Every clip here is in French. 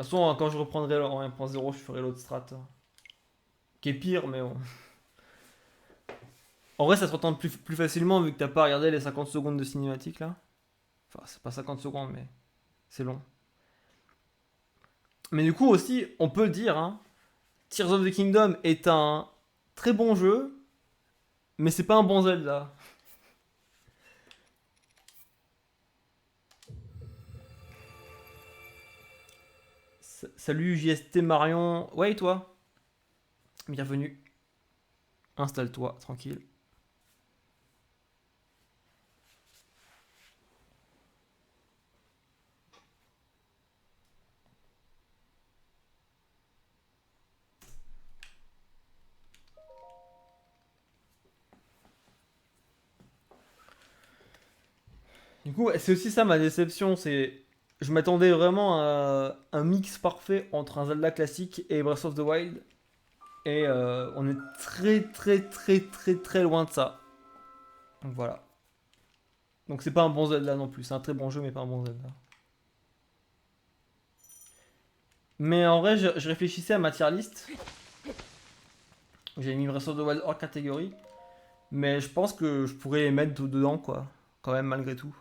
toute façon, quand je reprendrai en 1.0, je ferai l'autre strat. Qui est pire, mais bon. En vrai, ça se retente plus facilement vu que t'as pas regardé les 50 secondes de cinématique là. Enfin, c'est pas 50 secondes, mais c'est long. Mais du coup, aussi, on peut le dire, hein, Tears of the Kingdom est un très bon jeu, mais c'est pas un bon Zelda. Salut JST Marion. Ouais, et toi? Bienvenue. Installe-toi, tranquille. Du coup, c'est aussi ça ma déception, c'est. Je m'attendais vraiment à un mix parfait entre un Zelda classique et Breath of the Wild. Et on est très loin de ça. Donc voilà. Donc c'est pas un bon Zelda non plus. C'est un très bon jeu, mais pas un bon Zelda. Mais en vrai, je réfléchissais à ma tier list. J'ai mis Breath of the Wild hors catégorie. Mais je pense que je pourrais les mettre dedans, quoi. Quand même, malgré tout.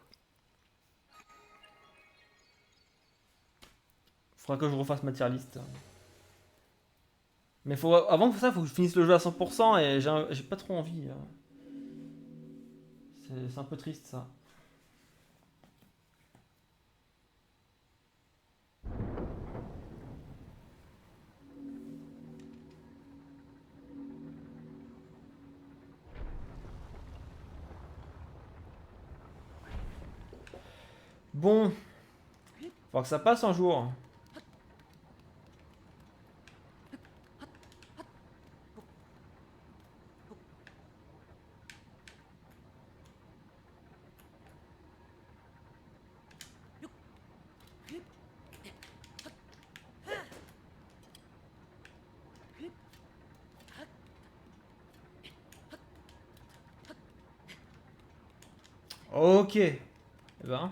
Faudra que je refasse ma tier list. Mais avant ça, faut que je finisse le jeu à 100% et j'ai pas trop envie. C'est un peu triste ça. Bon, faudra que ça passe un jour. Ok. Eh ben.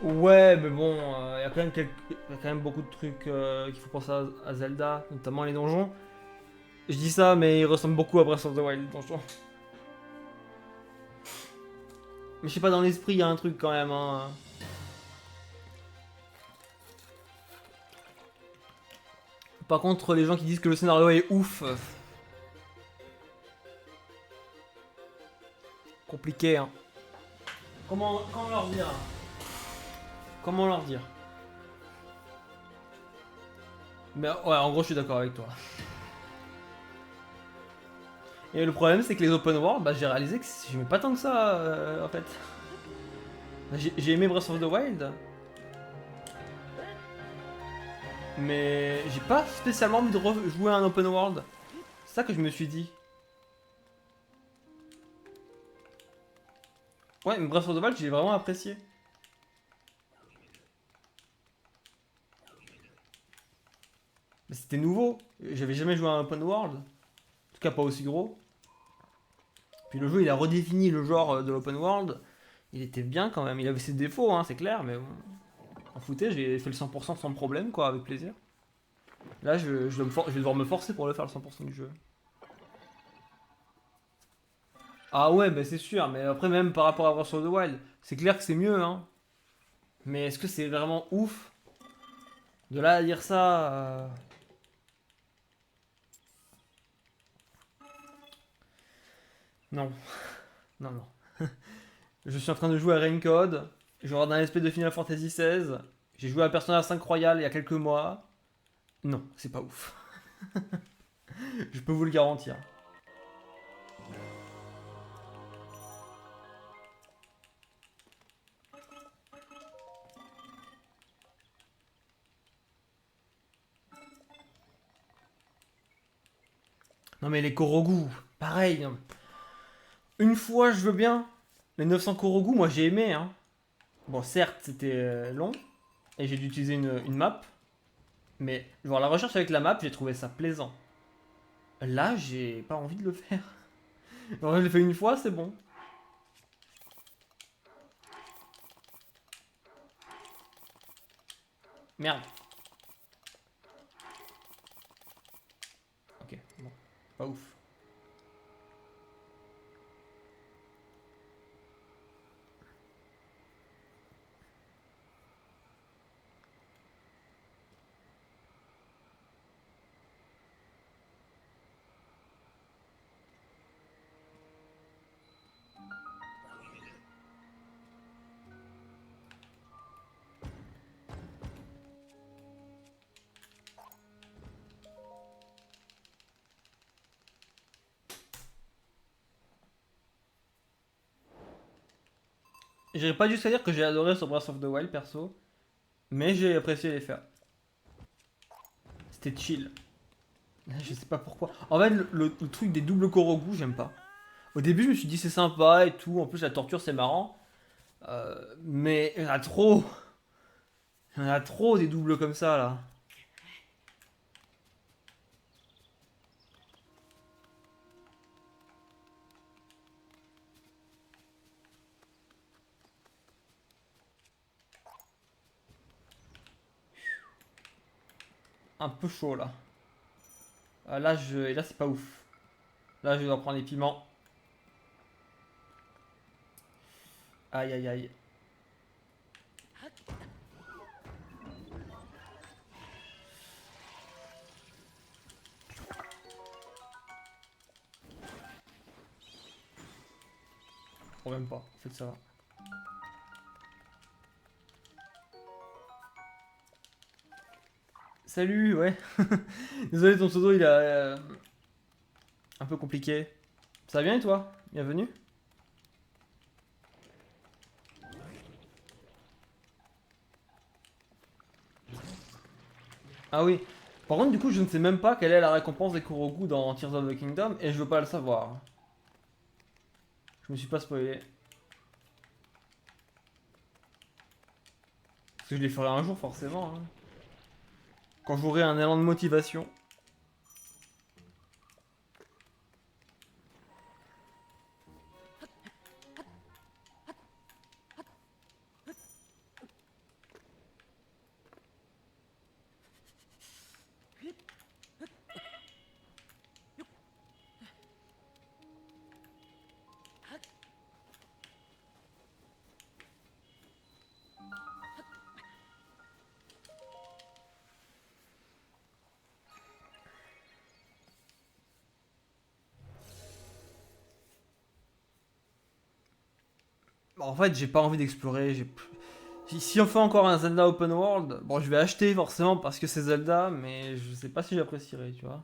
Ouais, mais bon, il y a quand même y a quand même beaucoup de trucs qu'il faut penser à Zelda, notamment les donjons. Je dis ça, mais ils ressemblent beaucoup à Breath of the Wild, les donjons. Mais je sais pas, dans l'esprit, il y a un truc quand même. Hein. Par contre, les gens qui disent que le scénario est ouf, compliqué. Hein. Comment leur dire hein. Comment leur dire? Mais ouais, en gros, je suis d'accord avec toi. Et le problème, c'est que les open world, bah, j'ai réalisé que j'aimais pas tant que ça, en fait. J'ai aimé Breath of the Wild, mais j'ai pas spécialement envie de rejouer à un open world. C'est ça que je me suis dit. Ouais, mais Breath of the Wild, j'ai vraiment apprécié. Mais c'était nouveau. J'avais jamais joué à un open world. En tout cas, pas aussi gros. Puis le jeu, il a redéfini le genre de l'open world. Il était bien quand même. Il avait ses défauts, hein, c'est clair, mais bon. En foutais, j'ai fait le 100% sans problème, quoi, avec plaisir. Là, je vais devoir me forcer pour le faire le 100% du jeu. Ah ouais, bah c'est sûr, mais après, même par rapport à Breath of the Wild, c'est clair que c'est mieux, hein. Mais est-ce que c'est vraiment ouf de là à dire ça Non, non, non. Je suis en train de jouer à Raincode. Je regarde un SP de Final Fantasy XVI. J'ai joué à Persona 5 Royal il y a quelques mois. Non, c'est pas ouf. Je peux vous le garantir. Non mais les Korogu, pareil. Une fois, je veux bien. Les 900 Korogu, moi j'ai aimé. Hein. Bon, certes, c'était long. Et j'ai dû utiliser une map. Mais genre la recherche avec la map, j'ai trouvé ça plaisant. Là, j'ai pas envie de le faire. Alors, je l'ai fait une fois, c'est bon. Merde. Ok, bon. Pas ouf. J'irais pas jusqu'à dire que j'ai adoré sur Breath of the Wild perso. Mais j'ai apprécié les faire. C'était chill. Je sais pas pourquoi. En fait, le truc des doubles Korogu, j'aime pas. Au début, je me suis dit c'est sympa et tout. En plus, la torture, c'est marrant. Mais il y en a trop. Il y en a trop des doubles comme ça là. Un peu chaud là. Et là c'est pas ouf. Là, je dois prendre les piments. Aïe aïe aïe. Bon, même pas. En fait, ça va. Salut, ouais. Désolé, ton pseudo il est un peu compliqué. Ça va bien et toi? Bienvenue. Ah oui. Par contre, du coup, je ne sais même pas quelle est la récompense des Korogu dans Tears of the Kingdom et je veux pas le savoir. Je me suis pas spoilé. Parce que je les ferai un jour, forcément. Hein. Quand j'aurai un élan de motivation. En fait, j'ai pas envie d'explorer. Si on fait encore un Zelda Open World, bon, je vais acheter forcément parce que c'est Zelda, mais je sais pas si j'apprécierais, tu vois.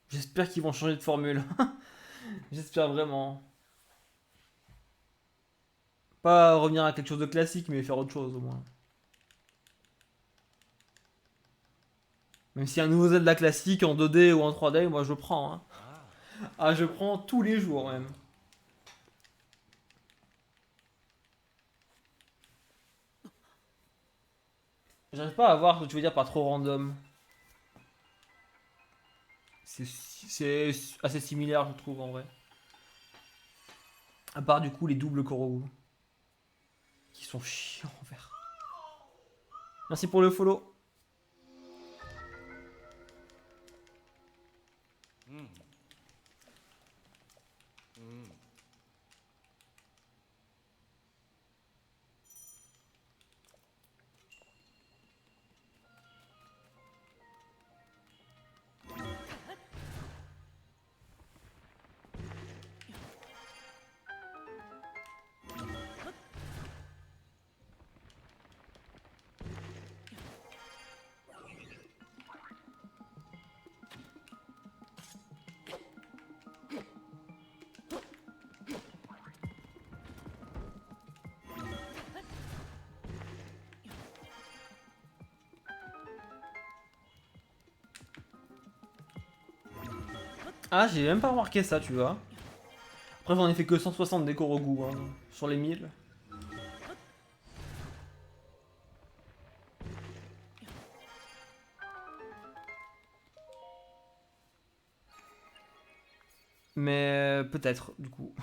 J'espère qu'ils vont changer de formule. J'espère vraiment. Pas revenir à quelque chose de classique, mais faire autre chose au moins. Même si un nouveau Zelda classique en 2D ou en 3D, moi je prends. Hein. Ah, je prends tous les jours même. J'arrive pas à voir ce que tu veux dire par trop random. C'est assez similaire, je trouve, en vrai. À part du coup les doubles Korogu, qui sont chiants en vert. Merci pour le follow. Ah, j'ai même pas remarqué ça, tu vois. Après, j'en ai fait que 160 décors au goût, hein, sur les 1000. Mais peut-être, du coup.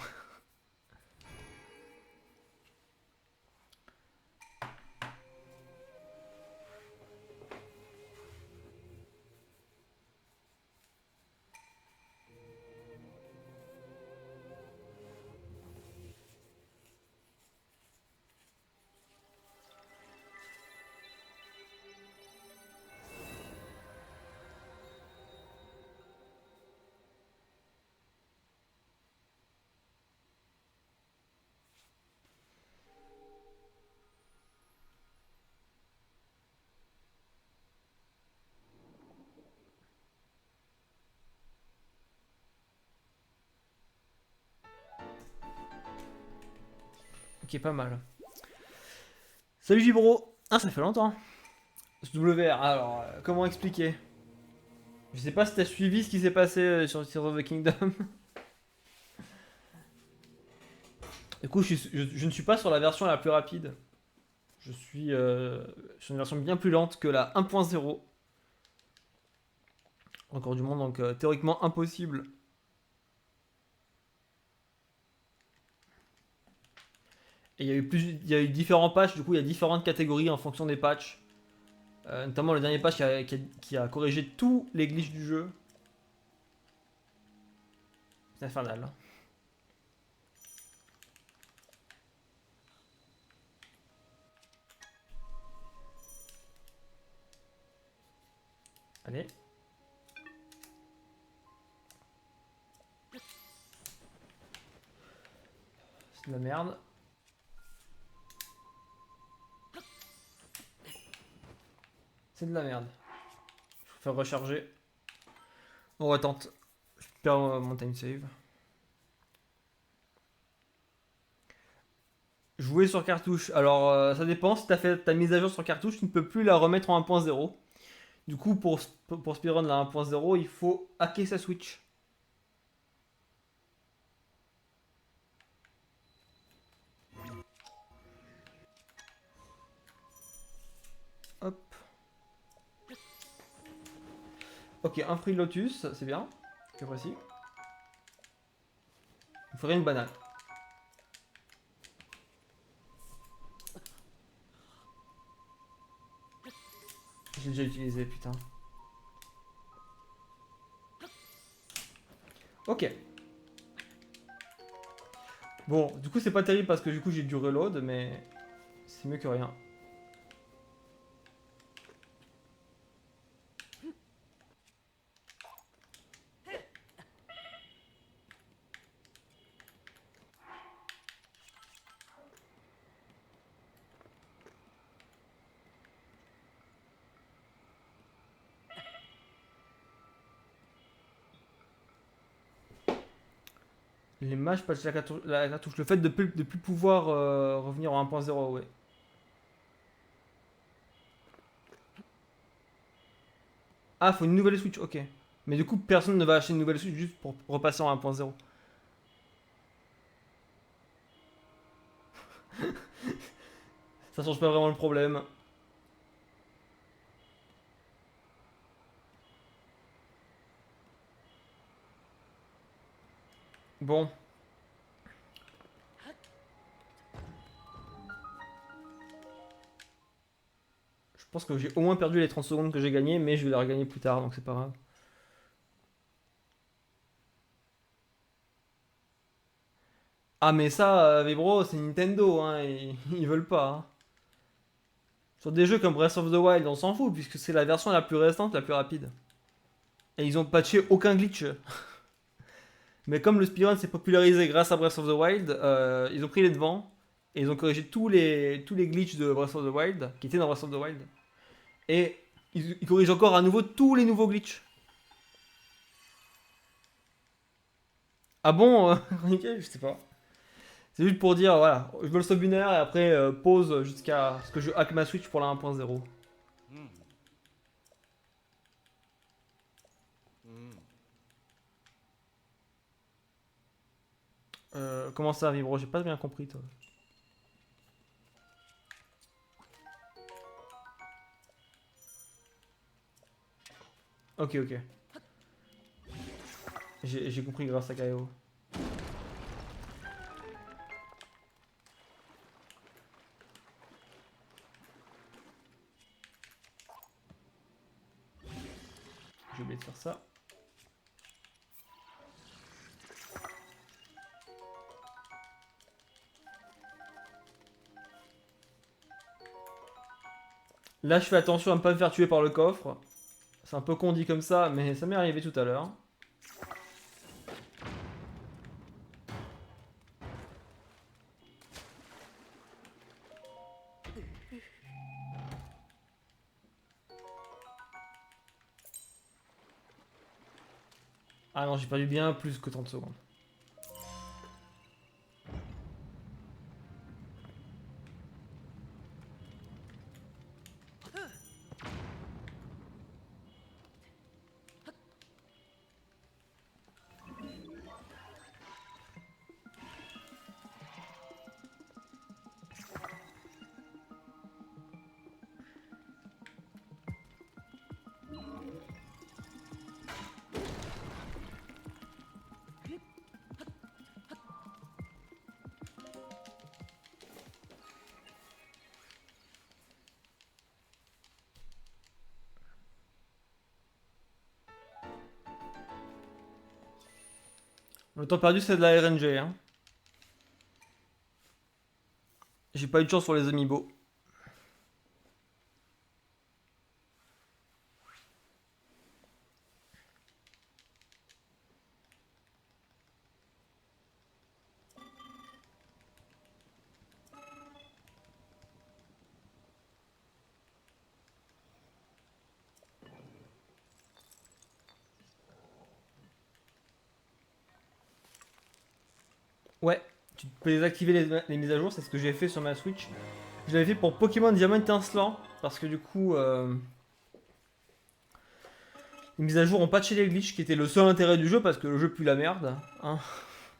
Ok, pas mal. Salut Gibro. Ah, ça fait longtemps. WR, alors, comment expliquer? Je sais pas si t'as suivi ce qui s'est passé sur Tears of the Kingdom. Du coup, je ne suis pas sur la version la plus rapide. Je suis sur une version bien plus lente que la 1.0. Encore du monde, donc théoriquement impossible. Et il y a eu différents patchs, du coup il y a différentes catégories en fonction des patchs. Notamment le dernier patch qui a corrigé tous les glitches du jeu. C'est infernal. Allez. C'est de la merde. C'est de la merde. Je vais faire recharger. On retente. Je perds mon time save. Jouer sur cartouche. Alors ça dépend. Si tu as fait ta mise à jour sur cartouche, tu ne peux plus la remettre en 1.0. Du coup, pour speedrun la 1.0, il faut hacker sa Switch. Hop. Ok, un fruit lotus, c'est bien. C'est précis. Il faudrait une banane. J'ai déjà utilisé, putain. Ok. Bon, du coup, c'est pas terrible parce que du coup, j'ai du reload, mais c'est mieux que rien. Les mages patchent la cartouche. Le fait de plus pouvoir revenir en 1.0, ouais. Ah, faut une nouvelle Switch, ok. Mais du coup, personne ne va acheter une nouvelle Switch juste pour repasser en 1.0. Ça change pas vraiment le problème. Bon. Je pense que j'ai au moins perdu les 30 secondes que j'ai gagné, mais je vais les regagner plus tard, donc c'est pas grave. Ah, mais ça, Vibro, c'est Nintendo, hein, ils veulent pas. Hein. Sur des jeux comme Breath of the Wild, on s'en fout, puisque c'est la version la plus récente, la plus rapide. Et ils ont patché aucun glitch. Mais comme le speedrun s'est popularisé grâce à Breath of the Wild, ils ont pris les devants et ils ont corrigé tous les glitches de Breath of the Wild, qui étaient dans Breath of the Wild. Et ils corrigent encore à nouveau tous les nouveaux glitches. Ah bon, nickel, je sais pas. C'est juste pour dire, voilà, je me le sauve une heure et après pause jusqu'à ce que je hack ma Switch pour la 1.0. Comment ça, Vibro? J'ai pas bien compris, toi. Ok, ok. J'ai compris grâce à Kaio. J'ai oublié de faire ça. Là, je fais attention à ne pas me faire tuer par le coffre. C'est un peu con dit comme ça, mais ça m'est arrivé tout à l'heure. Ah non, j'ai perdu bien plus que 30 secondes. Le temps perdu, c'est de la RNG. Hein. J'ai pas eu de chance sur les amiibo. Ouais, tu peux désactiver les mises à jour, c'est ce que j'ai fait sur ma Switch. Je l'avais fait pour Pokémon Diamant Étincelant, parce que du coup, les mises à jour ont patché les glitches, qui était le seul intérêt du jeu, parce que le jeu pue la merde. Hein.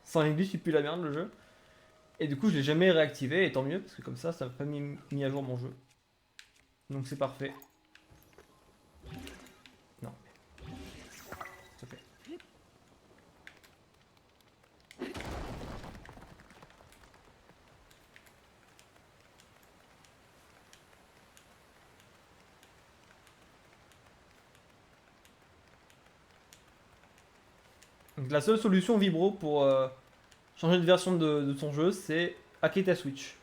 Sans les glitches, il pue la merde le jeu. Et du coup, je l'ai jamais réactivé, et tant mieux, parce que comme ça m'a pas mis à jour mon jeu. Donc c'est parfait. Non, s'il te plaît. Donc la seule solution Vibro pour changer de version de ton jeu, c'est hacker ta Switch.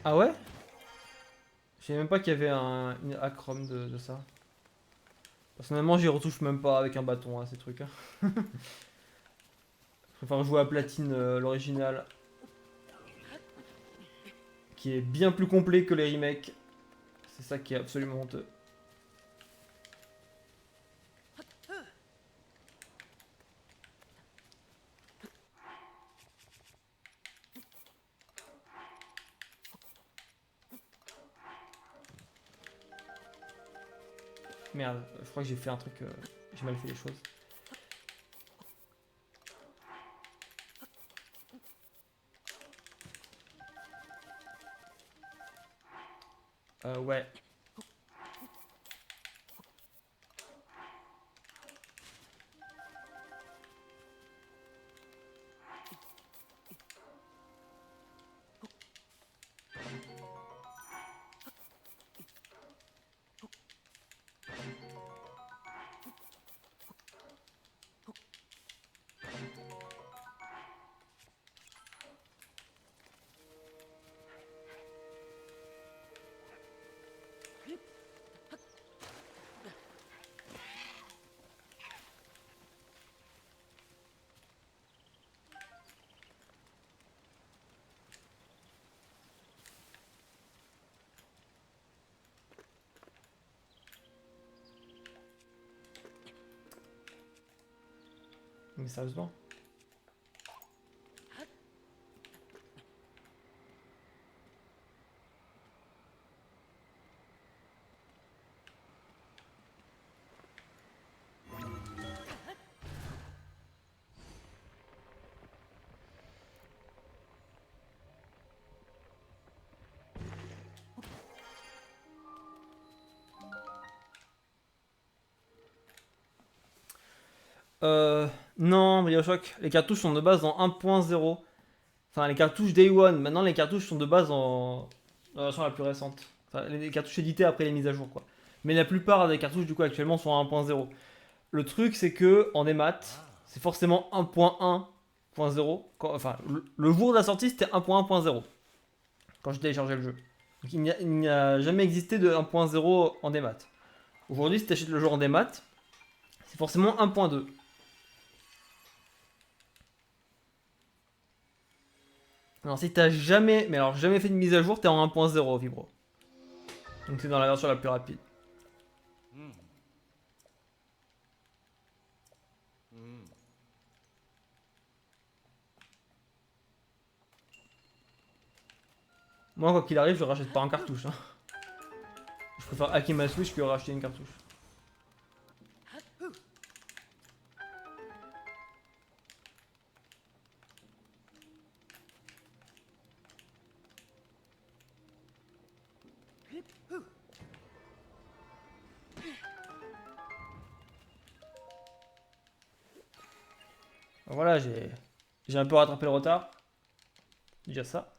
Ah ouais? Je savais même pas qu'il y avait une hack ROM de ça. Personnellement, j'y retouche même pas avec un bâton, ces trucs. Hein. Je préfère jouer à Platine, l'original, qui est bien plus complet que les remakes. C'est ça qui est absolument honteux. Merde, je crois que j'ai fait un truc. J'ai mal fait les choses. Ouais. Mais sérieusement. Non, Bioshock, les cartouches sont de base en 1.0. Enfin, les cartouches Day One. Maintenant, les cartouches sont de base dans la version la plus récente. Enfin, les cartouches éditées après les mises à jour, quoi. Mais la plupart des cartouches, du coup, actuellement sont en 1.0. Le truc, c'est que en démat, c'est forcément 1.1.0. Enfin, le jour de la sortie, c'était 1.1.0 quand j'ai téléchargé le jeu. Donc, il n'y a jamais existé de 1.0 en démat. Aujourd'hui, si tu achètes le jeu en démat, c'est forcément 1.2. Alors si t'as jamais, mais alors jamais fait de mise à jour, t'es en 1.0 Vibro. Donc c'est dans la version la plus rapide. Moi quoi qu'il arrive, je rachète pas en cartouche. Hein. Je préfère hacker ma Switch que racheter une cartouche. Donc voilà, j'ai un peu rattrapé le retard. Déjà ça.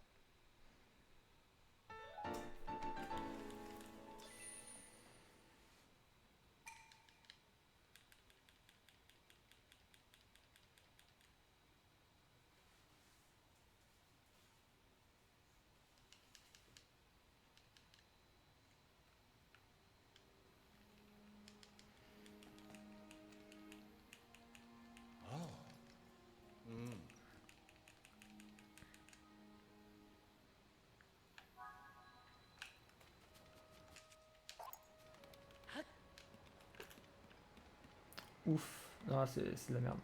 Ouf. Non, c'est de la merde.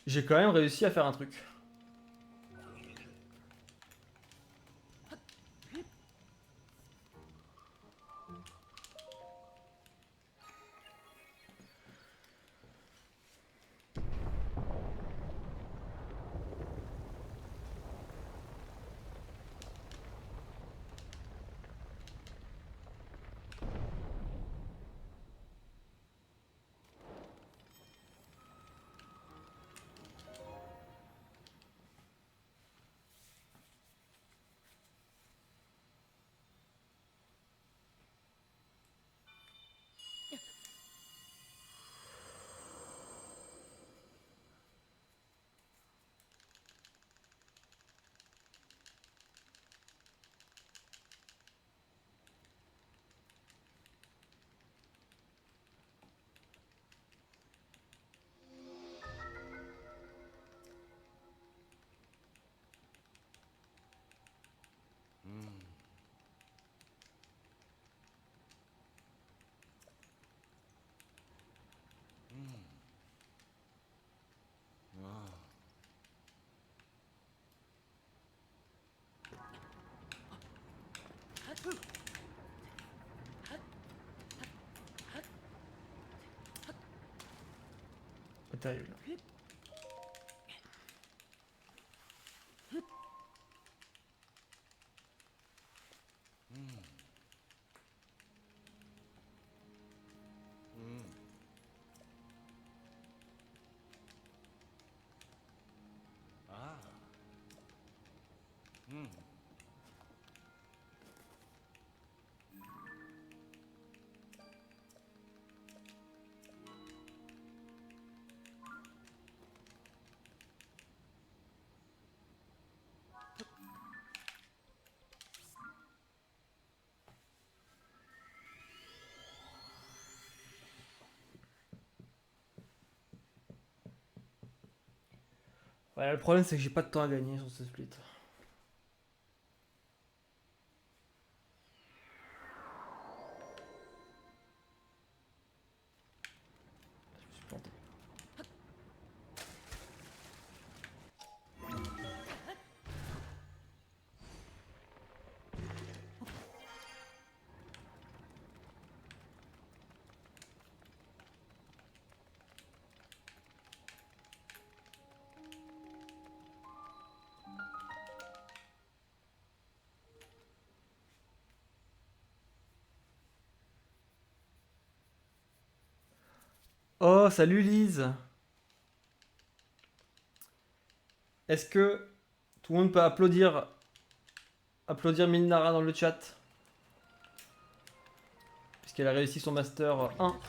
J'ai quand même réussi à faire un truc. Pas terrible. Ouais, le problème c'est que j'ai pas de temps à gagner sur ce split. Oh, salut Lise. Est-ce que tout le monde peut applaudir Milnara dans le chat? Puisqu'elle a réussi son master 1.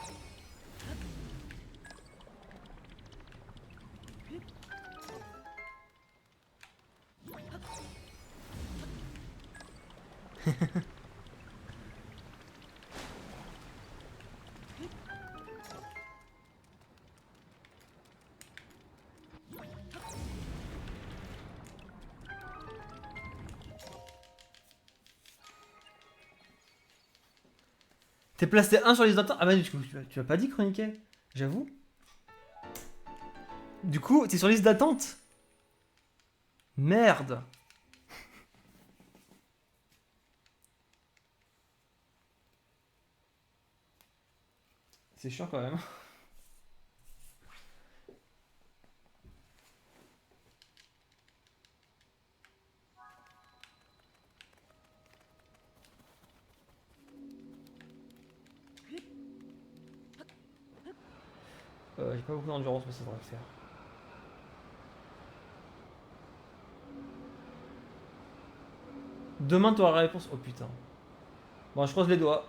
T'es placé 1 sur la liste d'attente? Ah bah du coup, tu m'as pas dit chroniquer. J'avoue. Du coup, t'es sur la liste d'attente? Merde. C'est chiant quand même. J'ai pas beaucoup d'endurance, mais ça devrait le faire. Demain, t'auras la réponse. Oh putain. Bon, je croise les doigts.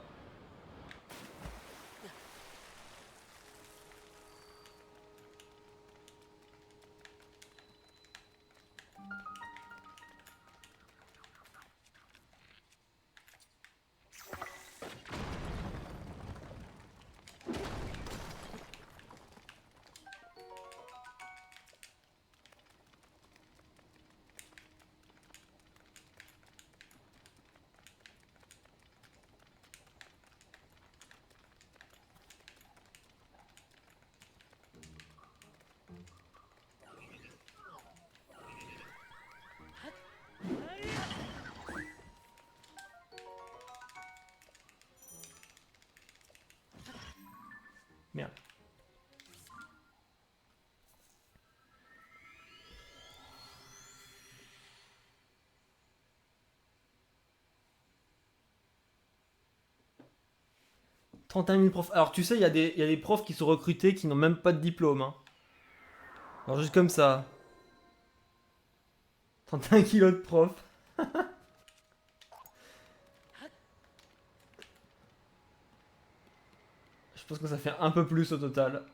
Merde. « 31 000 profs. Alors tu sais, il y a des profs qui sont recrutés qui n'ont même pas de diplôme. Hein. Alors juste comme ça. 31 kilos de prof. Je pense que ça fait un peu plus au total.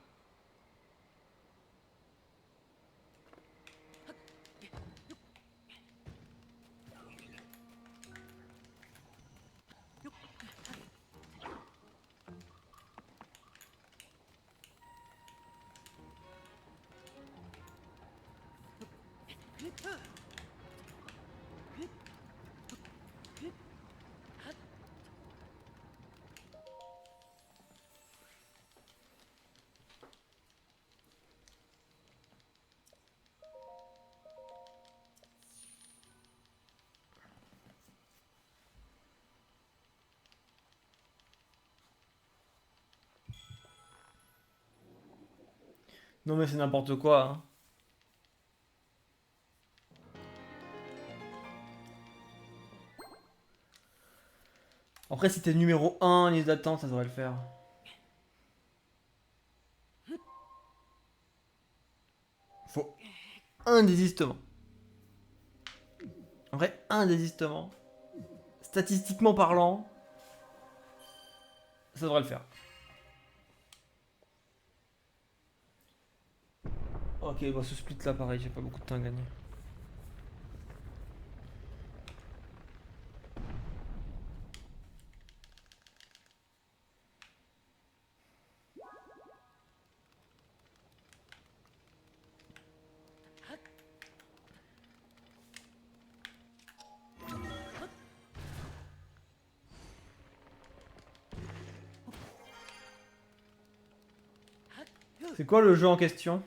Non mais c'est n'importe quoi. Hein. Après si t'es numéro 1 liste d'attente, ça devrait le faire. Faut un désistement. En vrai, un désistement. Statistiquement parlant, ça devrait le faire. Ok, bon, ce split là, pareil, j'ai pas beaucoup de temps à gagner. C'est quoi le jeu en question?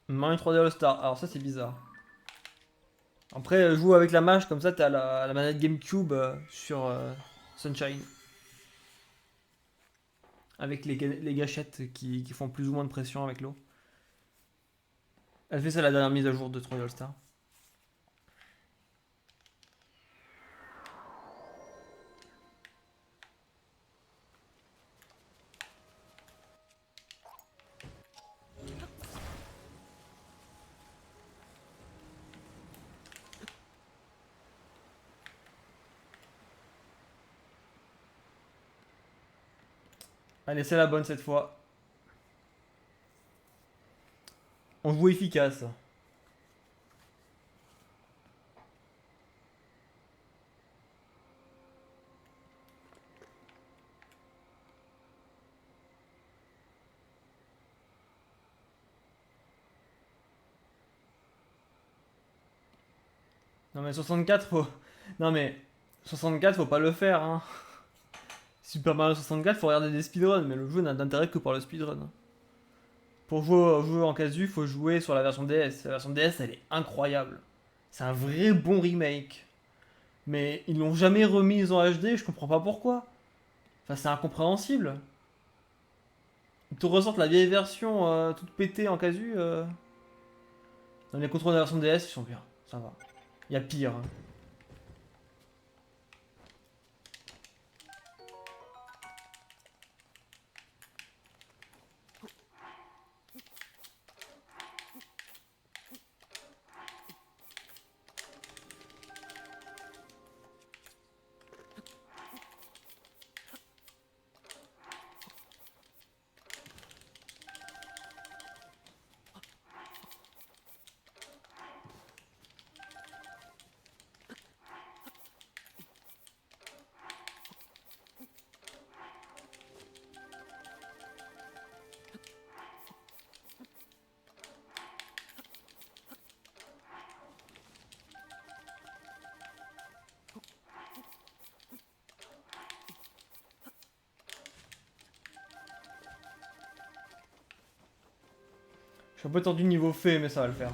Mario 3D All Star. Alors ça c'est bizarre. Après, joue avec la mage, comme ça t'as la manette GameCube sur Sunshine. Avec les gâchettes qui font plus ou moins de pression avec l'eau. Elle fait ça la dernière mise à jour de Troy All-Star. Allez, c'est la bonne cette fois. On joue efficace. Non mais 64 faut... Non mais 64 faut pas le faire hein. Super Mario 64 faut regarder des speedruns mais le jeu n'a d'intérêt que par le speedrun. Pour jouer en casu faut jouer sur la version DS. La version DS elle est incroyable. C'est un vrai bon remake. Mais ils l'ont jamais remise en HD, je comprends pas pourquoi. Enfin c'est incompréhensible. Ils te ressortent la vieille version toute pétée en casu. Dans les contrôles de la version DS ils sont bien, ça va. Il y a pire. Hein. Je suis un peu tendu niveau fait, mais ça va le faire.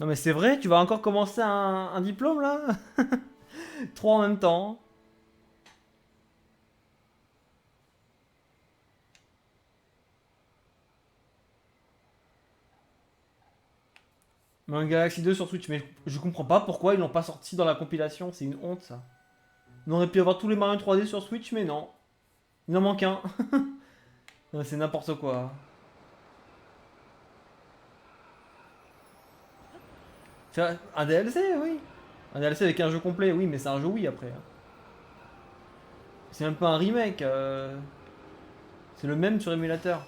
Non mais c'est vrai, tu vas encore commencer un diplôme là. Trois en même temps. Mais un Galaxy 2 sur Switch, mais je comprends pas pourquoi ils l'ont pas sorti dans la compilation, c'est une honte ça. On aurait pu avoir tous les Mario 3D sur Switch, mais non. Il en manque un. Non, c'est n'importe quoi. C'est un DLC, oui. Un DLC avec un jeu complet, oui, mais c'est un jeu oui après. C'est même pas un remake. C'est le même sur émulateur.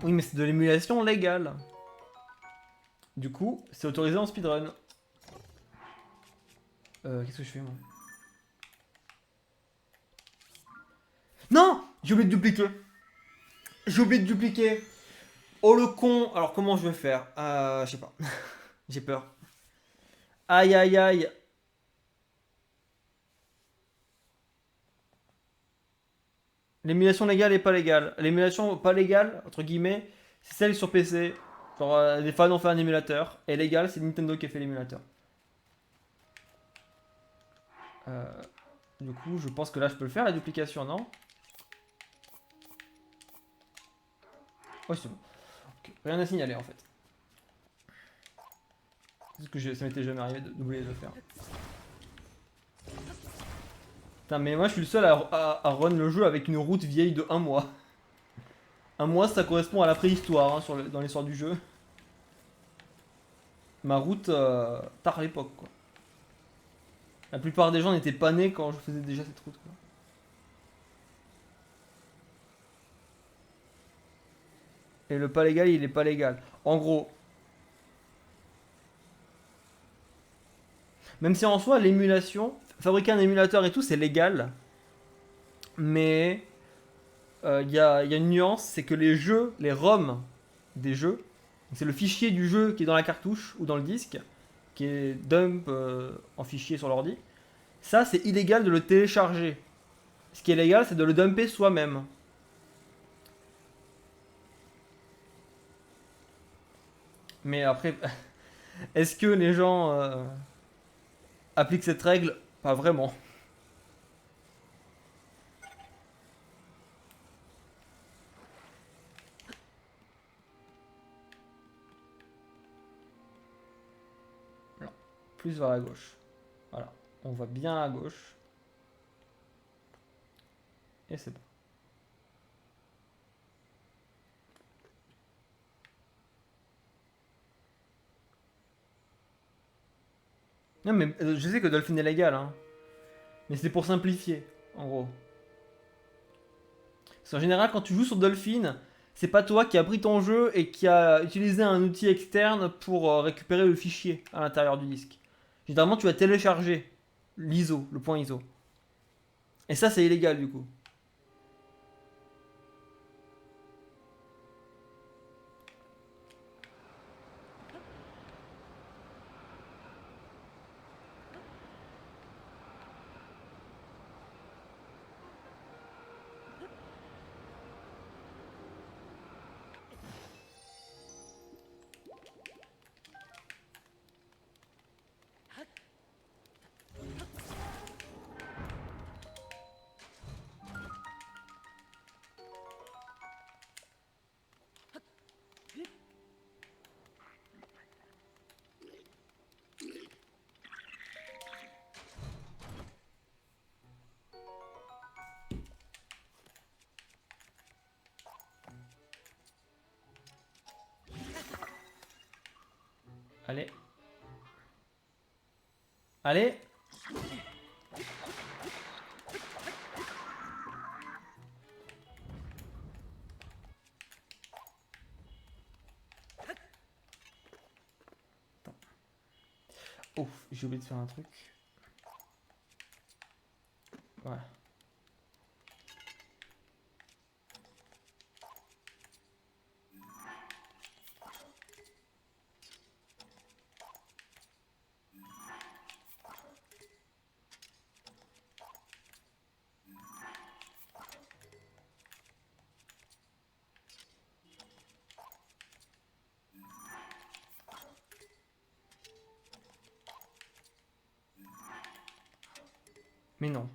Oui, mais c'est de l'émulation légale. Du coup, c'est autorisé en speedrun. Qu'est-ce que je fais moi? Non! J'ai oublié de dupliquer. J'ai oublié de dupliquer. Oh le con! Alors comment je vais faire? Je sais pas. J'ai peur. Aïe aïe aïe. L'émulation légale et pas légale. L'émulation pas légale, entre guillemets, c'est celle sur PC. Genre, des fans ont fait un émulateur. Et légale, c'est Nintendo qui a fait l'émulateur. Euh, du coup, je pense que là, je peux le faire, la duplication, non? Ouais, c'est bon. Ok, rien à signaler, en fait. C'est ce que ça m'était jamais arrivé d'oublier de le faire. Putain, mais moi, je suis le seul à run le jeu avec une route vieille de 1 mois. Un mois, ça correspond à la préhistoire, hein, dans l'histoire du jeu. Ma route, tard à l'époque, quoi. La plupart des gens n'étaient pas nés quand je faisais déjà cette route, quoi. Et le pas légal, il est pas légal. En gros. Même si en soi, l'émulation, fabriquer un émulateur et tout, c'est légal. Mais il y a une nuance, c'est que les jeux, les ROM des jeux, c'est le fichier du jeu qui est dans la cartouche ou dans le disque, qui est dump en fichier sur l'ordi. Ça, c'est illégal de le télécharger. Ce qui est légal, c'est de le dumper soi-même. Mais après, est-ce que les gens appliquent cette règle? Pas vraiment. Non. Plus vers la gauche. Voilà. On va bien à gauche. Et c'est bon. Non, mais je sais que Dolphin est légal, hein. Mais c'est pour simplifier, en gros. Parce qu'en général, quand tu joues sur Dolphin, c'est pas toi qui as pris ton jeu et qui a utilisé un outil externe pour récupérer le fichier à l'intérieur du disque. Généralement, tu vas télécharger l'ISO, le point ISO. Et ça, c'est illégal du coup. Allez. Allez. Ouf, j'ai oublié de faire un truc. Ouais. Mais non.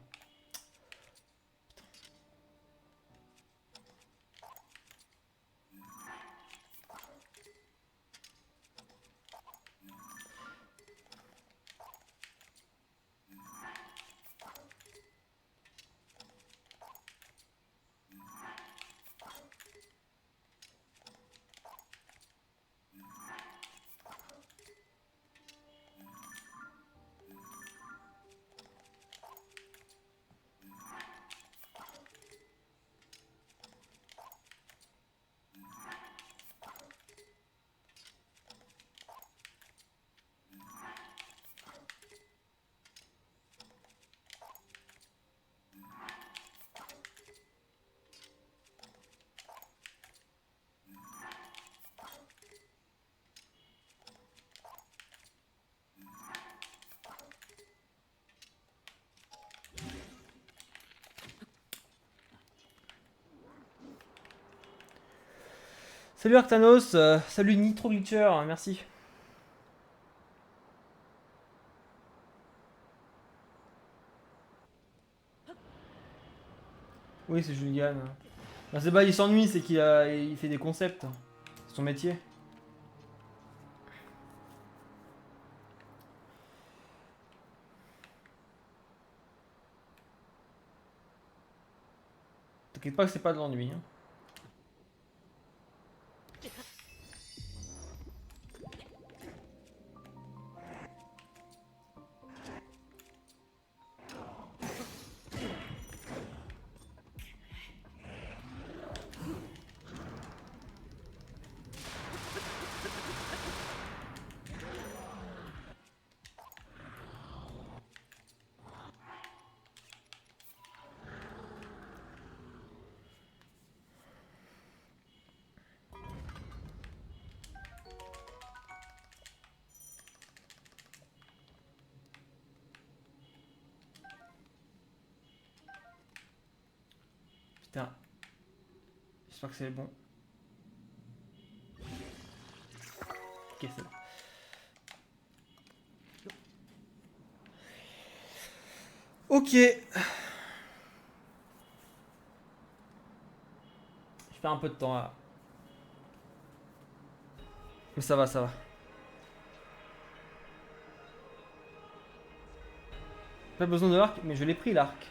Salut Arctanos, salut Nitro Glitcher, merci. Oui, c'est Julian. Ben, c'est pas, il s'ennuie, c'est il fait des concepts. C'est son métier. T'inquiète pas que c'est pas de l'ennui. Hein. Putain. J'espère que c'est le bon. Ok, c'est bon. Ok. Je perds un peu de temps là. Mais ça va, ça va. Pas besoin de l'arc, mais je l'ai pris l'arc.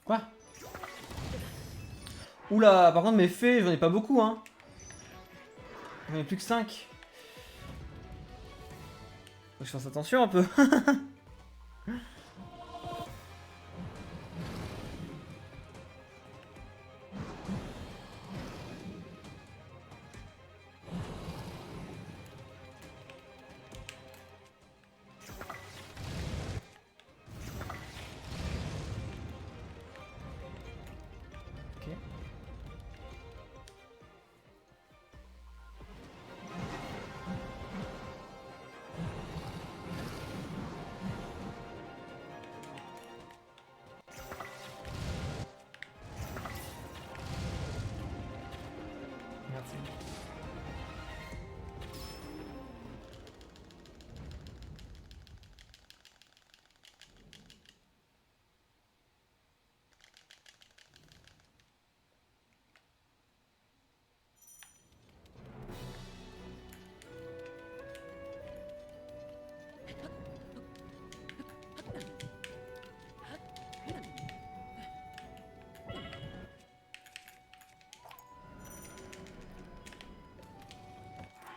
Quoi? Oula, par contre mes fées, j'en ai pas beaucoup hein. J'en ai plus que 5. Faut que je fasse attention un peu. Ok. Merci.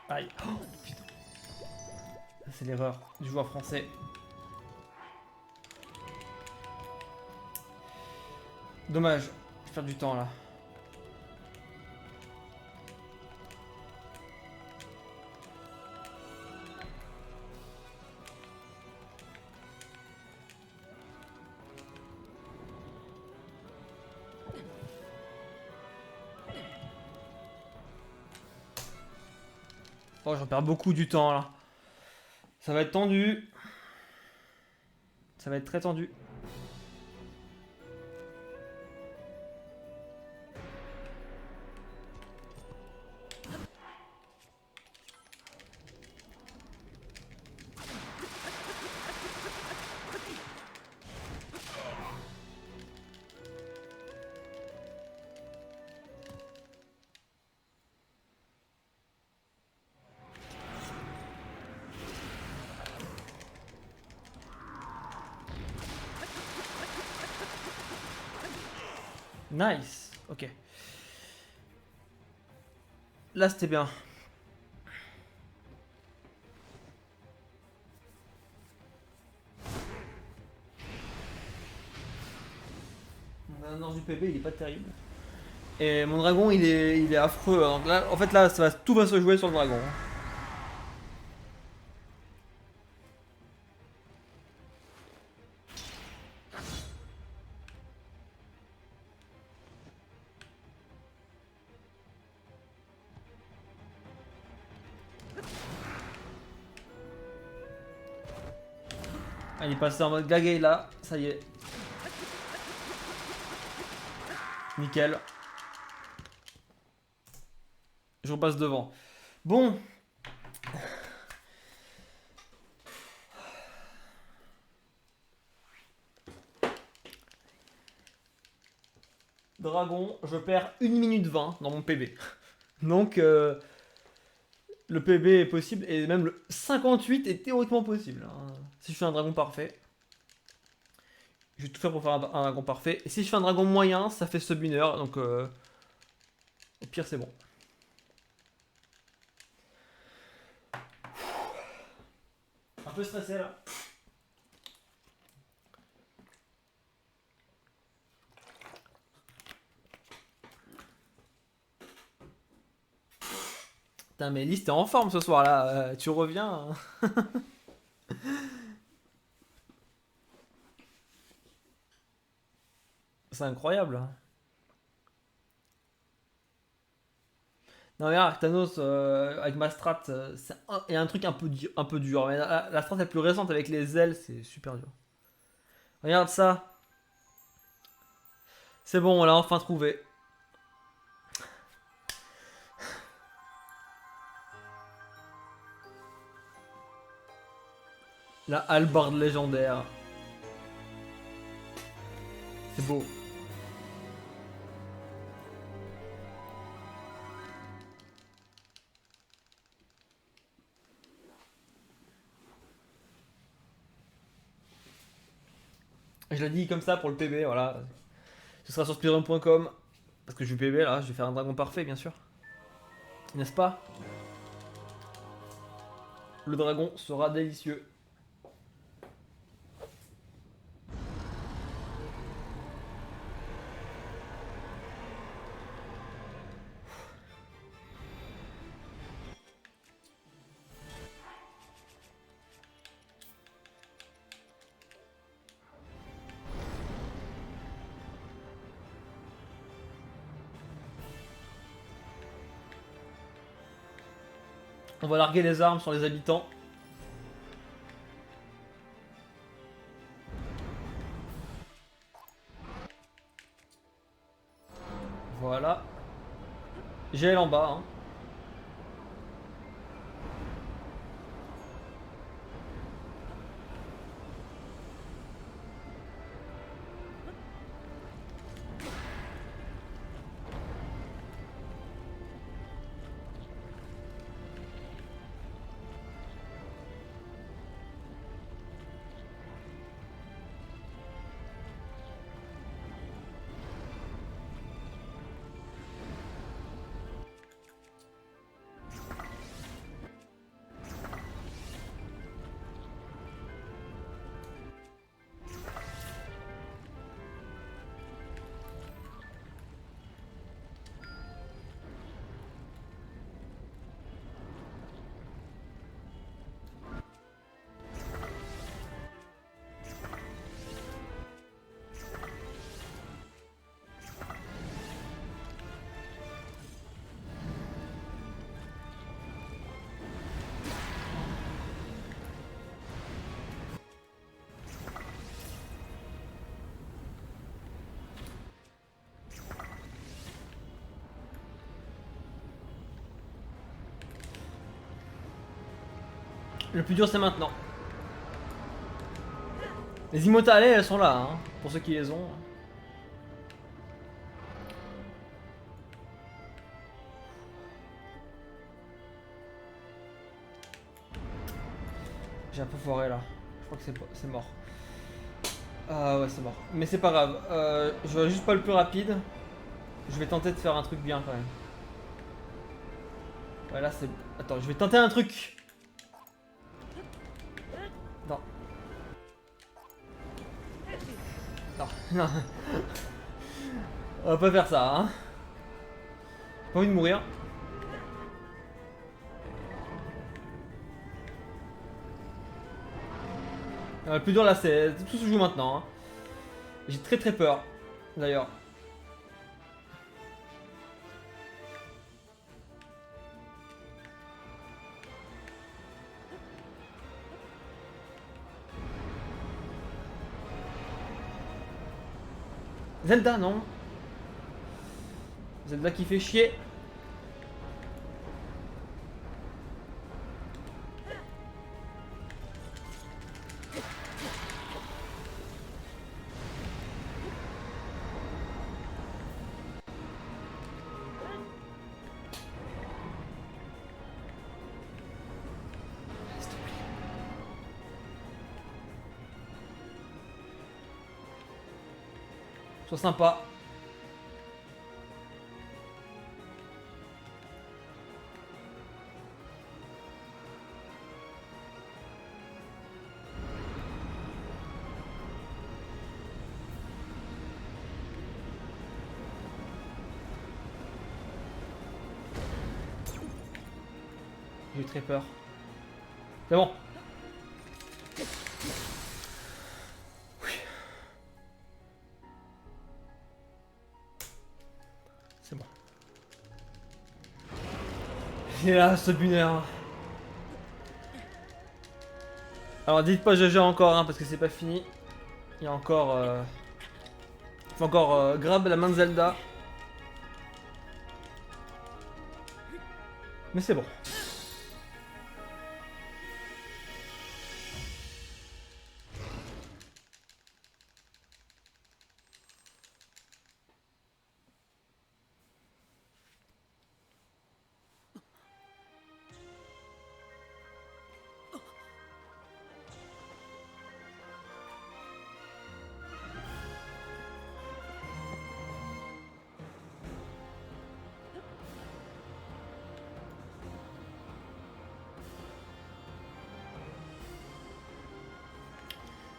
Aïe. Oh, putain. Ça, c'est l'erreur du joueur français. Dommage. Je perds du temps là. Oh, j'en perds beaucoup du temps là. Ça va être tendu. Ça va être très tendu. Nice. Ok. Là, c'était bien. Mon ange du PV, il est pas terrible. Et mon dragon, il est affreux. Donc là, en fait, là, tout va se jouer sur le dragon. Ah, il est passé en mode gagay là. Ça y est. Nickel. Je repasse devant. Bon. dragon, je perds 1 minute 20 dans mon PB. Donc le PB est possible et même le 58 est théoriquement possible. Hein. Si je fais un dragon parfait, je vais tout faire pour faire un dragon parfait. Et si je fais un dragon moyen, ça fait sub-1 heure. Donc au pire, c'est bon. Un peu stressé là. Putain, mais Lys, t'es en forme ce soir là. Tu reviens. Hein. C'est incroyable. Non, mais regarde, Thanos avec ma strat, il y a un truc un peu dur. Mais la strat la plus récente avec les ailes, c'est super dur. Regarde ça. C'est bon, on l'a enfin trouvé. La hallebarde légendaire. C'est beau. Je l'ai dit comme ça pour le PB, voilà. Ce sera sur speedrun.com. Parce que je vais PB là, je vais faire un dragon parfait, bien sûr. N'est-ce pas? Le dragon sera délicieux. On va larguer les armes sur les habitants. Voilà. GL en bas. Hein. Le plus dur c'est maintenant. Les immortales elles sont là, hein, pour ceux qui les ont. J'ai un peu foiré là. Je crois que c'est mort. Ah ouais c'est mort. Mais c'est pas grave. Je vais juste pas le plus rapide. Je vais tenter de faire un truc bien quand même. Ouais là c'est... Attends, je vais tenter un truc. Non. Non, non. On va pas faire ça, hein. J'ai pas envie de mourir. Le plus dur là, c'est tout se joue maintenant. Hein. J'ai très peur, d'ailleurs. Zelda, non. Zelda qui fait chier. Trop sympa. J'ai eu très peur. C'est bon. Oui. C'est bon. Et là, ce binaire. Alors dites pas GG encore, hein, parce que c'est pas fini. Il y a encore... Il faut encore grab la main de Zelda. Mais c'est bon.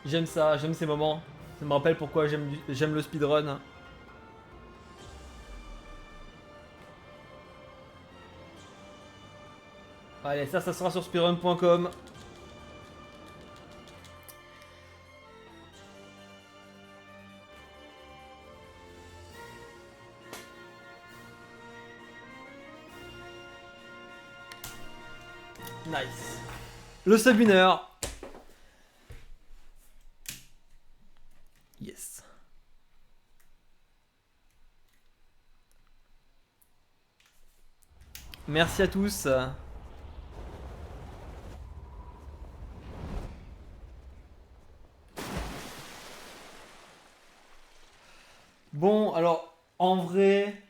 J'aime ça, j'aime ces moments. Ça me rappelle pourquoi j'aime le speedrun. Allez, ça sera sur speedrun.com. Nice. Le sub-winner. Yes. Merci à tous. Bon, alors, en vrai,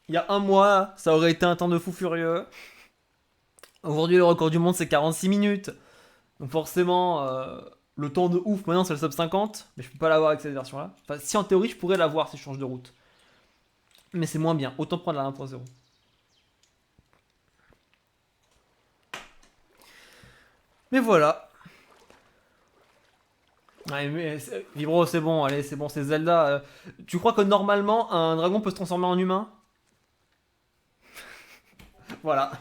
il y a un mois, ça aurait été un temps de fou furieux. Aujourd'hui, le record du monde, c'est 46 minutes. Donc forcément, le temps de ouf, maintenant, c'est le sub 50. Mais je peux pas l'avoir avec cette version-là. Enfin, si en théorie, je pourrais l'avoir si je change de route. Mais c'est moins bien. Autant prendre la 1.0. Mais voilà. Ouais, mais Vibro, c'est bon, allez, c'est bon, c'est Zelda. Tu crois que normalement, un dragon peut se transformer en humain? Voilà.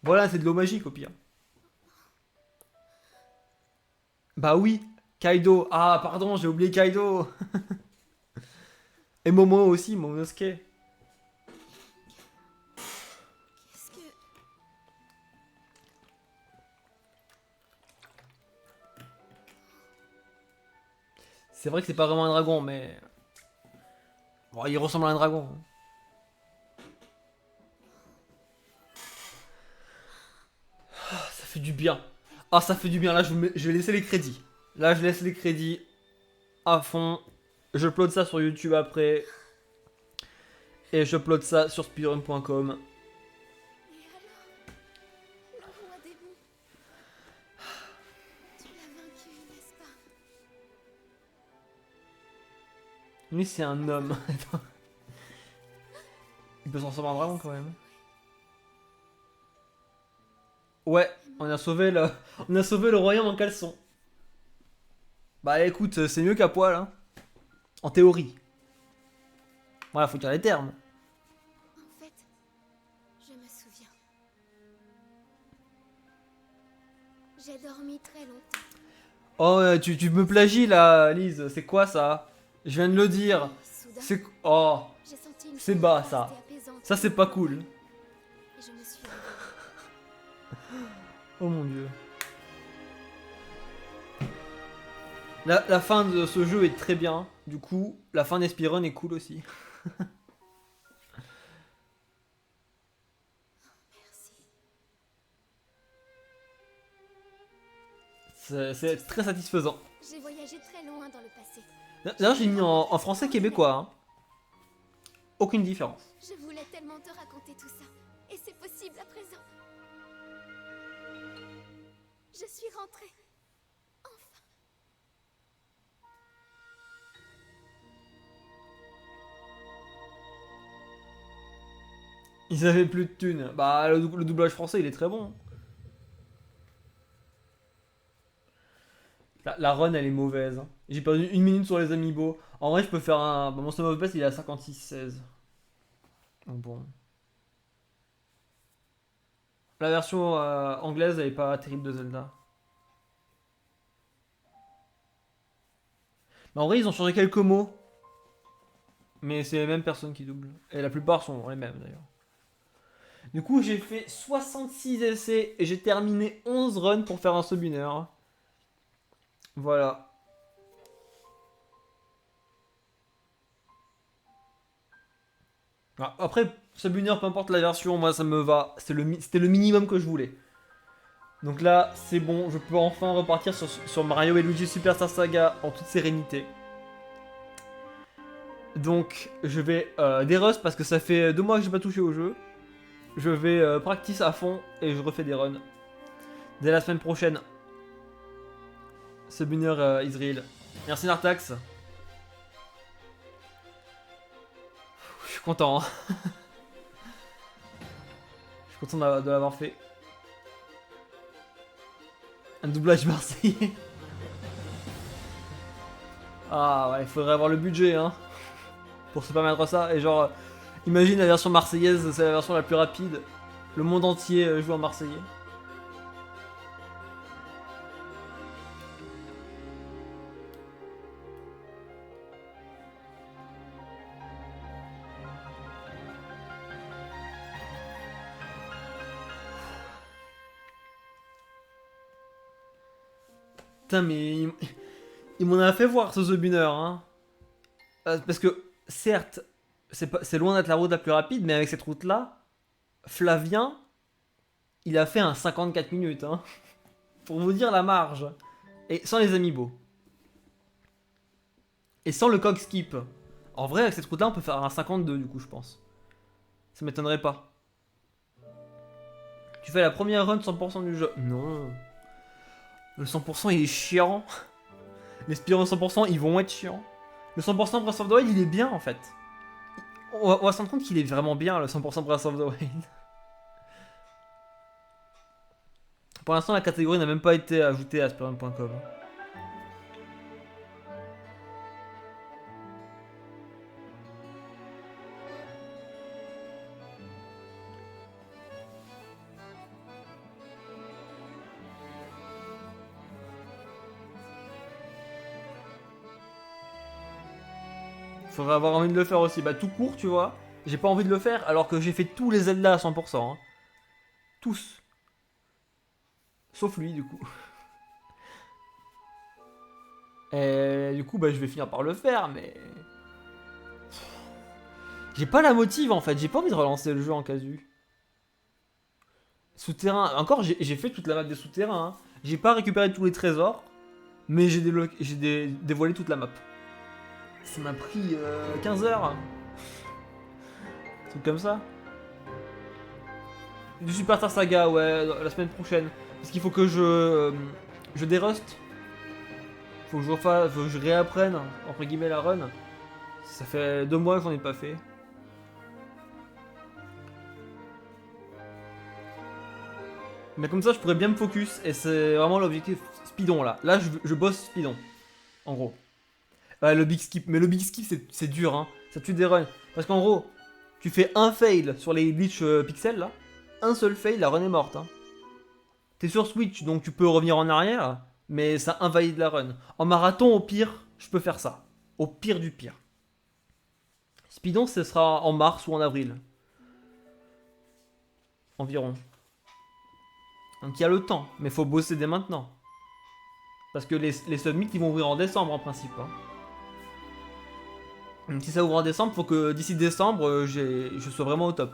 Voilà, c'est de l'eau magique au pire. Bah oui, Kaido. Ah, pardon, j'ai oublié Kaido. Et Momo aussi, Momonosuke. Qu'est-ce que... C'est vrai que c'est pas vraiment un dragon, mais... Bon, il ressemble à un dragon. Ah, ça fait du bien. Ah, ça fait du bien. Là, je vais laisser les crédits. Là, je laisse les crédits à fond. Je upload ça sur YouTube après. Et je upload ça sur speedrun.com. Et alors? Le roi démon. Tu l'as vaincu, n'est-ce pas? Lui, c'est un homme. Il peut s'en sortir en dragon quand même. Ouais, on a sauvé le royaume en caleçon. Bah écoute, c'est mieux qu'à poil, hein. En théorie. Voilà, faut dire les termes. En fait, je me souviens. J'ai dormi très longtemps. Oh, tu me plagies là, Lise. C'est quoi ça? Je viens de le dire. Soudain, C'est. Oh, j'ai senti une c'est chaleur bas vaste ça. et apaisante Ça, c'est pas cool. Et je me suis réveillée. Oh mon dieu. La fin de ce jeu est très bien. Du coup, la fin d'Espirun est cool aussi. Merci. C'est très satisfaisant. J'ai voyagé très loin dans le passé. D'ailleurs, j'ai mis en français québécois. Hein. Aucune différence. Je voulais tellement te raconter tout ça. Et c'est possible à présent. Je suis rentrée. Enfin. Ils avaient plus de thunes. Bah, le doublage français, il est très bon. La run, elle est mauvaise, hein. J'ai perdu 1 minute sur les amiibo. En vrai, je peux faire un. Bah, mon sum of best, il est à 56-16. Donc bon. La version anglaise, elle est pas terrible de Zelda. Mais en vrai, ils ont changé quelques mots. Mais c'est les mêmes personnes qui doublent. Et la plupart sont les mêmes d'ailleurs. Du coup, j'ai fait 66 essais et j'ai terminé 11 runs pour faire un sub-winner. Voilà. Ah, après, sub-winner, peu importe la version, moi ça me va. C'était le minimum que je voulais. Donc là, c'est bon, je peux enfin repartir sur Mario et Luigi Superstar Saga en toute sérénité. Donc, je vais des rusts parce que ça fait 2 mois que j'ai pas touché au jeu. Je vais practice à fond et je refais des runs. Dès la semaine prochaine. Sub-winner Israël. Merci Nartax. Je suis content. Hein. Je suis content de l'avoir fait. Un doublage marseillais. Ah ouais, il faudrait avoir le budget hein. Pour se permettre ça. Et genre, imagine la version marseillaise, c'est la version la plus rapide. Le monde entier joue en marseillais. Putain, mais il m'en a fait voir ce The Bunner, hein. Parce que, certes, c'est loin d'être la route la plus rapide, mais avec cette route-là, Flavien, il a fait un 54 minutes, hein. Pour vous dire la marge. Et sans les amiibo. Et sans le cog skip. En vrai, avec cette route-là, on peut faire un 52 du coup, je pense. Ça m'étonnerait pas. Tu fais la première run 100% du jeu. Non. Le 100% il est chiant. Les Spirons 100% ils vont être chiants. Le 100% Breath of the Wild il est bien en fait. On va se rendre compte qu'il est vraiment bien le 100% Breath of the Wild. Pour l'instant la catégorie n'a même pas été ajoutée à Speedrun.com. Faudrait avoir envie de le faire aussi. Bah tout court tu vois. J'ai pas envie de le faire alors que j'ai fait tous les Zelda à 100%. Hein. Tous. Sauf lui du coup. Et du coup bah je vais finir par le faire mais... J'ai pas la motive en fait, j'ai pas envie de relancer le jeu en casu. Souterrain, encore j'ai fait toute la map des souterrains. Hein. J'ai pas récupéré tous les trésors, mais j'ai dévoilé toute la map. Ça m'a pris 15 heures. Un truc comme ça. Du Superstar Saga, ouais, la semaine prochaine. Parce qu'il faut que je déruste. Faut que je réapprenne, entre guillemets, la run. Ça fait 2 mois que j'en ai pas fait. Mais comme ça, je pourrais bien me focus. Et c'est vraiment l'objectif speedon là. Là, je bosse speedon. En gros. Ouais, le big skip. Mais le big skip, c'est dur. Hein. Ça tue des runs. Parce qu'en gros, tu fais un fail sur les glitch pixels là. Un seul fail, la run est morte. Hein. T'es sur Switch, donc tu peux revenir en arrière. Mais ça invalide la run. En marathon, au pire, je peux faire ça. Au pire du pire. Speedon, ce sera en mars ou en avril. Environ. Donc il y a le temps, mais faut bosser dès maintenant. Parce que les summits ils vont ouvrir en décembre en principe. Hein. Donc, si ça ouvre en décembre, faut que d'ici décembre, je sois vraiment au top.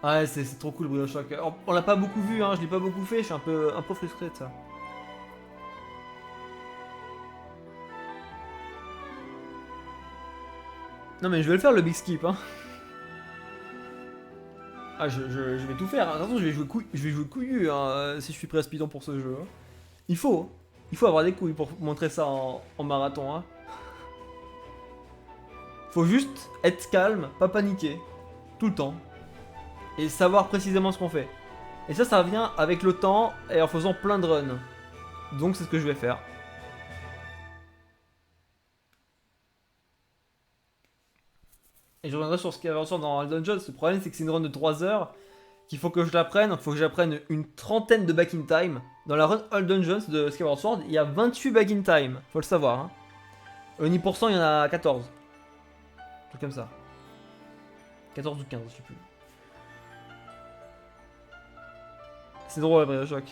Ouais, c'est trop cool Bioshock. On l'a pas beaucoup vu, hein, je l'ai pas beaucoup fait, je suis un peu frustré de ça. Non mais je vais le faire le big skip hein. Ah je vais tout faire, hein. Attention je vais jouer couillu hein, si je suis prêt à speedon pour ce jeu. Hein. Il faut avoir des couilles pour montrer ça en marathon. Hein. Faut juste être calme, pas paniquer. Tout le temps. Et savoir précisément ce qu'on fait. Et ça vient avec le temps et en faisant plein de runs. Donc c'est ce que je vais faire. Et je reviendrai sur ce qu'il y avait dans All Dungeons. Le problème c'est que c'est une run de 3 heures. Qu'il faut que je l'apprenne. Il faut que j'apprenne une trentaine de back in time. Dans la run All Dungeons de Skyward Sword, il y a 28 back in time. Faut le savoir. Hein. Au Ni%, il y en a 14. Un truc comme ça. 14 ou 15, je sais plus. C'est drôle, Bioshock.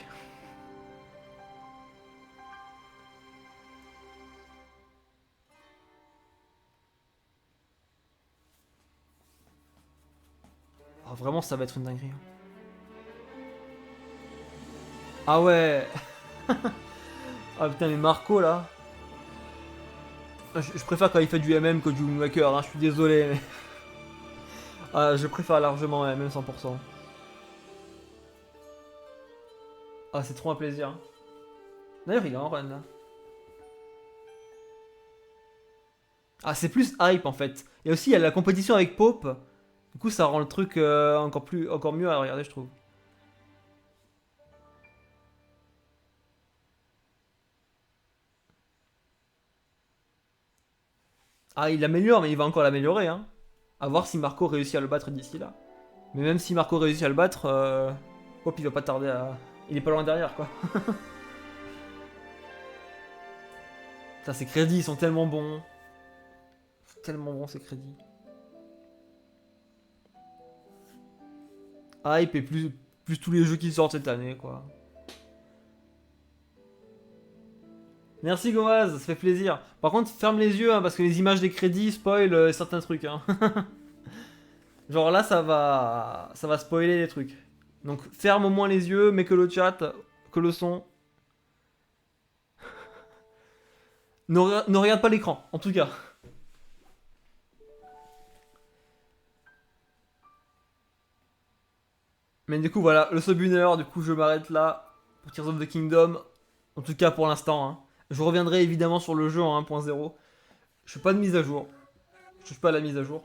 Oh, vraiment, ça va être une dinguerie. Ah ouais. Ah putain, mais Marco là. Je préfère quand il fait du MM que du Wind Waker, hein, je suis désolé. Mais... ah, je préfère largement MM 100%. Ah, c'est trop un plaisir. D'ailleurs, il est en run là. Ah, c'est plus hype en fait. Et aussi, il y a la compétition avec Pope. Du coup, ça rend le truc encore mieux à regarder, je trouve. Ah, il l'améliore, mais il va encore l'améliorer. Hein. À voir si Marco réussit à le battre d'ici là. Mais même si Marco réussit à le battre, Pope il va pas tarder à. Il est pas loin derrière quoi. Putain, ces crédits ils sont tellement bons. Tellement bons ces crédits. Hype et plus tous les jeux qui sortent cette année quoi. Merci Goaz, ça fait plaisir. Par contre, ferme les yeux hein, parce que les images des crédits spoilent certains trucs. Hein. Genre là, ça va spoiler les trucs. Donc ferme au moins les yeux, mais que le chat, que le son. Ne regarde pas l'écran, en tout cas. Mais du coup, voilà, le sub 1 heure, du coup, je m'arrête là pour Tears of the Kingdom. En tout cas, pour l'instant. Hein. Je reviendrai évidemment sur le jeu en 1.0. Je fais pas de mise à jour. Je touche pas à la mise à jour.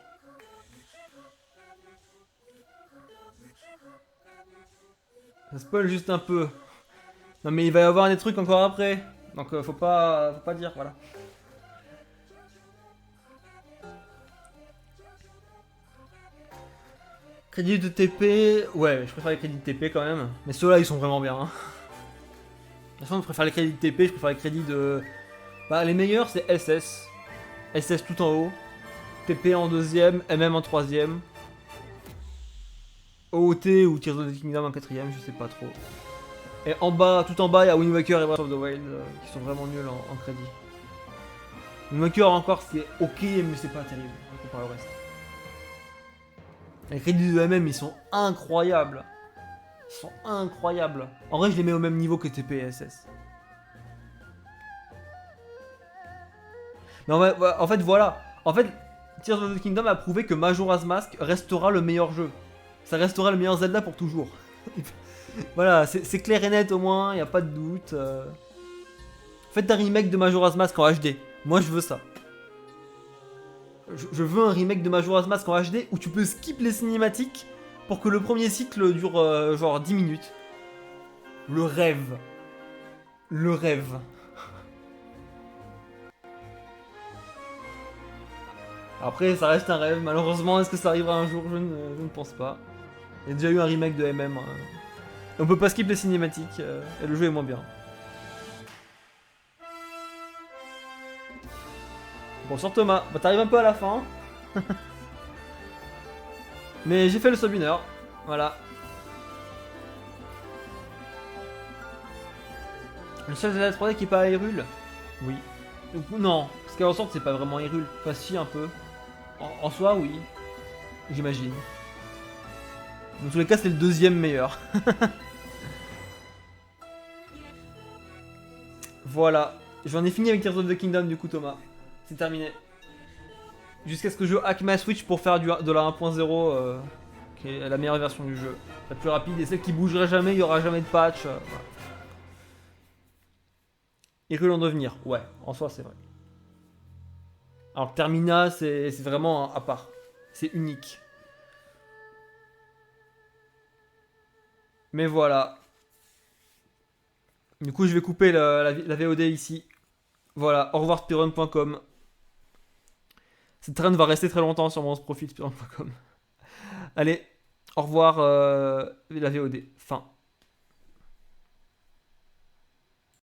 Ça spoil juste un peu. Non, mais il va y avoir des trucs encore après. Donc, faut pas dire, voilà. Crédit de TP, ouais, je préfère les crédits de TP quand même. Mais ceux-là, ils sont vraiment bien. Hein. De toute façon, je préfère les crédits de TP, je préfère les crédits de... Bah, les meilleurs, c'est SS. SS tout en haut. TP en deuxième, MM en troisième. OOT ou Tears of the Kingdom en quatrième, je sais pas trop. Et en bas, tout en bas, il y a Wind Waker et Breath of the Wild qui sont vraiment nuls en crédit. Wind Waker encore, c'est ok, mais c'est pas terrible comparé au reste. Les crédits de MM, ils sont incroyables. Ils sont incroyables. En vrai, je les mets au même niveau que TP et SS. Mais en fait, voilà. En fait, Tears of the Kingdom a prouvé que Majora's Mask restera le meilleur jeu. Ça restera le meilleur Zelda pour toujours. Voilà, c'est clair et net au moins, y a pas de doute. Faites un remake de Majora's Mask en HD. Moi, je veux ça. Je veux un remake de Majora's Mask en HD où tu peux skip les cinématiques pour que le premier cycle dure genre 10 minutes. Le rêve. Le rêve. Après, ça reste un rêve. Malheureusement, est-ce que ça arrivera un jour? Je ne pense pas. Il y a déjà eu un remake de MM. Hein. On peut pas skip les cinématiques et le jeu est moins bien. Bonsoir Thomas. Bah t'arrives un peu à la fin. Mais j'ai fait le sub 1 heure. Voilà. Le seul Zelda 3D qui est pas à Hyrule? Oui. Donc, non, Skyward Sword c'est pas vraiment Hyrule. Enfin si un peu. En soi oui. J'imagine. Dans tous les cas c'est le deuxième meilleur. Voilà. J'en ai fini avec Tears of the Kingdom du coup Thomas. C'est terminé. Jusqu'à ce que je hack ma Switch pour faire de la 1.0 qui est la meilleure version du jeu. La plus rapide et celle qui bougerait jamais, il n'y aura jamais de patch. Voilà. Hyrule en devenir, ouais, en soi c'est vrai. Alors Termina, c'est vraiment à part. C'est unique. Mais voilà. Du coup, je vais couper la VOD ici. Voilà, au revoir speedrun.com. Cette traîne va rester très longtemps sur mon profil speedrun.com. Allez, au revoir la VOD. Fin.